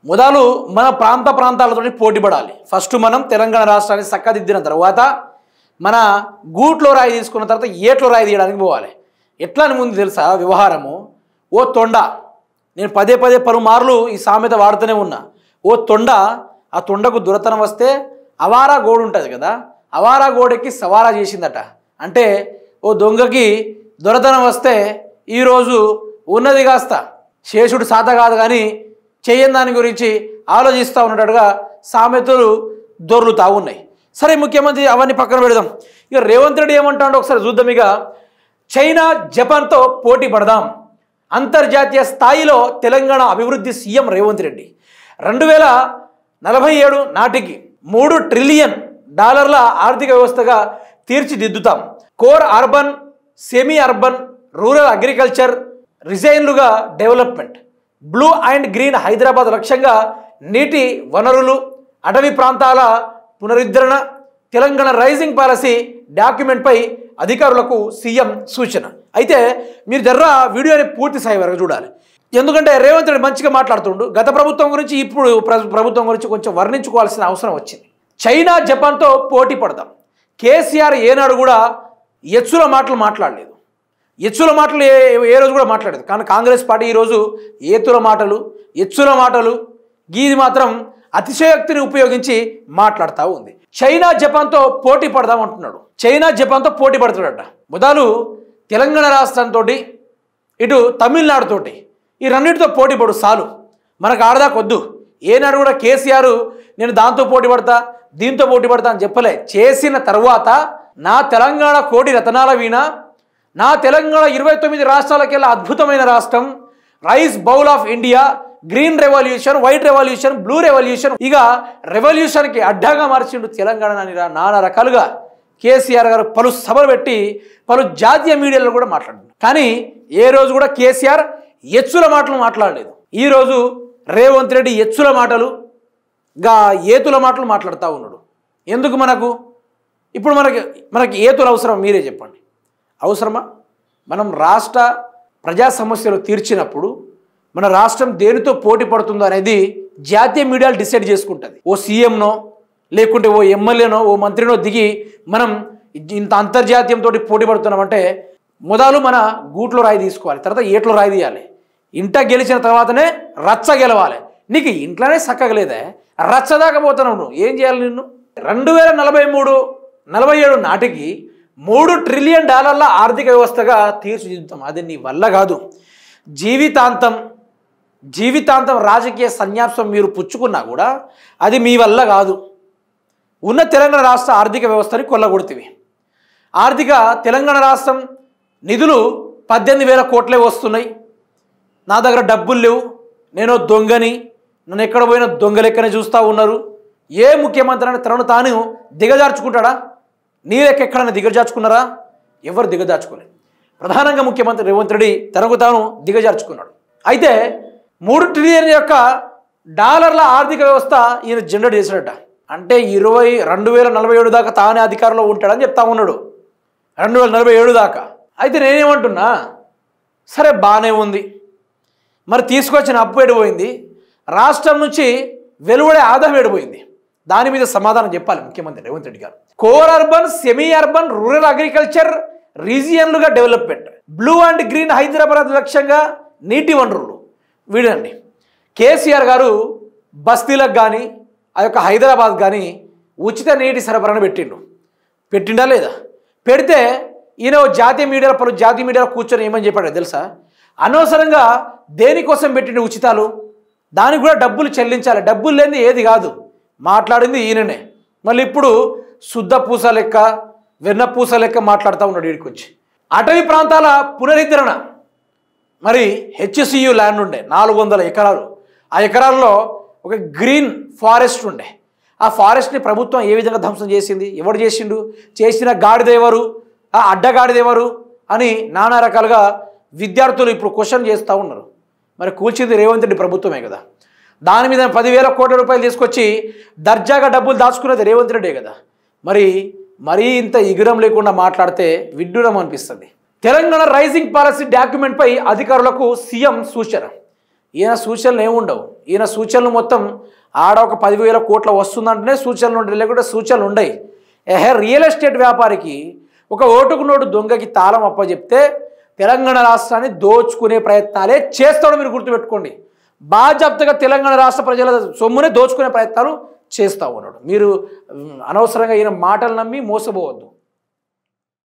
మొదలు మన ప్రాంతాలతో పోటీ పడాలి. ఫస్ట్ మనం తెలంగాణ రాష్ట్రాన్ని చక్కదిద్దిన తర్వాత మన గూట్లో రాయి తీసుకున్న తర్వాత ఏట్లో రాయి తీయడానికి పోవాలి. ఎట్లా అని ముందు తెలుసా వ్యవహారము? ఓ తొండ, నేను పదే పలుమార్లు ఈ సామెత వాడుతూనే ఉన్నా. ఓ తొండ, ఆ తొండకు దురతనం వస్తే అవారా గోడు ఉంటుంది కదా, అవారా గోడెక్కి సవారా చేసిందట. అంటే ఓ దొంగకి దొరతనం వస్తే ఈరోజు ఉన్నది కాస్త శేషుడు సాత కాదు కానీ చేయని దాని గురించి ఆలోచిస్తూ ఉన్నట్టుగా సామెతలు దొర్లుతూ ఉన్నాయి. సరే, ముఖ్యమంత్రి అవన్నీ పక్కన పెడదాం. ఇక రేవంత్ రెడ్డి ఏమంటాడో ఒకసారి చూద్దాం. ఇక చైనా జపాన్తో పోటీ పడదాం, అంతర్జాతీయ స్థాయిలో తెలంగాణ అభివృద్ధి సీఎం రేవంత్ రెడ్డి. 2047 నాటికి $3 ట్రిలియన్ ఆర్థిక వ్యవస్థగా తీర్చిదిద్దుతాం. Core urban, semi urban, rural agriculture రిజైన్లుగా development, blue and green Hyderabad లక్ష్యంగా నీటి వనరులు, అటవీ ప్రాంతాల పునరుద్ధరణ, తెలంగాణ రైజింగ్ పాలసీ డాక్యుమెంట్పై అధికారులకు సీఎం సూచన. అయితే మీరు జర్రా వీడియోని పూర్తి స్థాయి వరకు చూడాలి. ఎందుకంటే రేవంత్ రెడ్డి మంచిగా మాట్లాడుతుండు. గత ప్రభుత్వం గురించి ఇప్పుడు ప్రభుత్వం గురించి కొంచెం వర్ణించుకోవాల్సిన అవసరం వచ్చింది. చైనా జపాన్తో పోటీ పడదాం. కేసీఆర్ ఏనాడు కూడా ఎచ్చుల మాటలు మాట్లాడలేదు. ఎచ్చుల మాటలు ఏ రోజు కూడా మాట్లాడలేదు. కానీ కాంగ్రెస్ పార్టీ ఈరోజు ఏతుల మాటలు, ఎచ్చుల మాటలు, గీది మాత్రం అతిశయోక్తిని ఉపయోగించి మాట్లాడుతూ ఉంది. చైనా జపాన్తో పోటీ పడదాం అంటున్నాడు. చైనా జపాన్తో పోటీ పడుతున్నాడట. మొదలు తెలంగాణ రాష్ట్రంతో ఇటు తమిళనాడుతోటి ఈ రెండింటితో పోటీ పడు చాలు, మనకు ఆడదాకొద్దు. ఏనాడు కూడా కేసీఆర్ నేను దాంతో పోటీ పడతా దీంతో పోటీ పడతా అని చెప్పలే. చేసిన తర్వాత నా తెలంగాణ కోటి రతనాల వీణ, నా తెలంగాణ 29 రాష్ట్రాలకెళ్ళా అద్భుతమైన రాష్ట్రం, rice bowl of India, green revolution, white revolution, blue revolution, ఇక రెవల్యూషన్కి అడ్డాగా మార్చిండు తెలంగాణ అని నానా రకాలుగా కేసీఆర్ గారు పలు సభలు పెట్టి పలు జాతీయ మీడియాలో కూడా మాట్లాడారు. కానీ ఏ రోజు కూడా కేసీఆర్ ఎచ్చుల మాటలు మాట్లాడలేదు. ఈరోజు రేవంత్ రెడ్డి ఎచ్చుల మాటలు, ఏతుల మాటలు మాట్లాడుతూ ఉన్నాడు. ఎందుకు మనకు ఇప్పుడు మనకి ఏతులు అవసరం? మీరే చెప్పండి. అవసరమా? మనం రాష్ట్ర ప్రజా సమస్యలు తీర్చినప్పుడు మన రాష్ట్రం దేనితో పోటీ పడుతుందో అనేది జాతీయ మీడియాలు డిసైడ్ చేసుకుంటుంది. ఓ సీఎంనో లేకుంటే ఓ ఎమ్మెల్యేనో ఓ మంత్రినో దిగి మనం ఇంత అంతర్జాతీయంతో పోటీ పడుతున్నామంటే మొదలు మన గూట్లో రాయి తీసుకోవాలి, తర్వాత ఏట్లో రాయి తీయాలి. ఇంట గెలిచిన తర్వాతనే రచ్చ గెలవాలి. నీకు ఇంట్లోనే చక్కగలేదే, రచ్చదాకపోతున్నావు, నువ్వు ఏం చేయాలి? నిన్ను 2047 నాటికి $3 ట్రిలియన్ ఆర్థిక వ్యవస్థగా తీర్చిదిద్దుతాం. అది నీ వల్ల కాదు. జీవితాంతం రాజకీయ సన్యాసం మీరు పుచ్చుకున్నా కూడా అది మీ వల్ల కాదు. ఉన్న తెలంగాణ రాష్ట్ర ఆర్థిక వ్యవస్థని కొల్లగొడుతుంది. తెలంగాణ రాష్ట్రం నిధులు 18,000 కోట్లే వస్తున్నాయి. నా దగ్గర డబ్బులు లేవు, నేను దొంగని, నన్ను ఎక్కడ పోయినా దొంగ లెక్కనే చూస్తూ ఉన్నారు. ఏ ముఖ్యమంత్రి అని తనను తాను దిగజార్చుకుంటాడా? నీ లెక్క ఎక్కడైనా దిగజార్చుకున్నారా? ఎవరు దిగజార్చుకోలేదు. ప్రధానంగా ముఖ్యమంత్రి రేవంత్ రెడ్డి తనకు తాను దిగజార్చుకున్నాడు. అయితే $3 ట్రిలియన్ ఆర్థిక వ్యవస్థ ఈయన జనరేట్ చేశాడట. అంటే 2047 దాకా తానే అధికారంలో ఉంటాడని చెప్తా ఉన్నాడు. 2047 దాకా. అయితే నేనేమంటున్నా, సరే బాగానే ఉంది, మరి తీసుకొచ్చిన అప్పు ఎడిపోయింది, రాష్ట్రం నుంచి వెలువడే ఆదాయం ఎడిపోయింది, దాని మీద సమాధానం చెప్పాలి ముఖ్యమంత్రి రేవంత్ రెడ్డి గారు. Core urban, semi urban, rural agriculture రీజియన్లుగా development, blue and green Hyderabad లక్ష్యంగా నీటి వనరులు. వీడండి కేసీఆర్ గారు బస్తీలకు కానీ ఆ యొక్క హైదరాబాద్ కానీ ఉచిత నీటి సరఫరాను పెట్టిండా లేదా? పెడితే ఈయన జాతీయ మీడియాలో కూర్చొని ఏమని చెప్పాడో తెలుసా? అనవసరంగా దేనికోసం పెట్టిండు ఉచితాలు, దానికి కూడా డబ్బులు చెల్లించాలి, డబ్బులు లేనిది ఏది కాదు. మాట్లాడింది ఈయననే. మళ్ళీ ఇప్పుడు శుద్ధ పూస లెక్క, వెన్న పూస లెక్క మాట్లాడుతూ ఉన్నాడు వీడికి వచ్చి. అటవీ ప్రాంతాల పునరుద్ధరణ, మరి హెచ్సియు ల్యాండ్ ఉండే 400 ఎకరాలు. ఆ ఎకరాల్లో ఒక గ్రీన్ ఫారెస్ట్ ఉండే. ఆ ఫారెస్ట్ని ప్రభుత్వం ఏ విధంగా ధ్వంసం చేసింది? ఎవరు చేసిండు? చేసిన గాడిదెవరు? ఆ అడ్డగాడిదెవరు అని నానా రకాలుగా విద్యార్థులు ఇప్పుడు క్వశ్చన్ చేస్తూ ఉన్నారు. మరి కూల్చింది రేవంత్ రెడ్డి ప్రభుత్వమే కదా. దాని మీద 10,000 కోట్ల రూపాయలు తీసుకొచ్చి దర్జాగా డబ్బులు దాచుకునేది రేవంత్ రెడ్డే కదా. మరీ ఇంత ఇగురం లేకుండా మాట్లాడితే విడ్డూరం అనిపిస్తుంది. తెలంగాణ రైజింగ్ పాలసీ డాక్యుమెంట్పై అధికారులకు సీఎం సూచన. ఈయన సూచనలు ఏముండవు. ఈయన సూచనలు మొత్తం ఆడ ఒక 10,000 కోట్ల వస్తుందంటేనే సూచనలు ఉండే, లేకుంటే సూచనలు ఉండయి. రియల్ ఎస్టేట్ వ్యాపారికి ఒక ఓటుకు నోటు దొంగకి తాళం అప్పచెప్తే తెలంగాణ రాష్ట్రాన్ని దోచుకునే ప్రయత్నాలే చేస్తాడు. మీరు గుర్తుపెట్టుకోండి. బాధ్యతగా తెలంగాణ రాష్ట్ర ప్రజల సొమ్మునే దోచుకునే ప్రయత్నాలు చేస్తూ ఉన్నాడు. మీరు అనవసరంగా ఈయన మాటలు నమ్మి మోసపోవద్దు.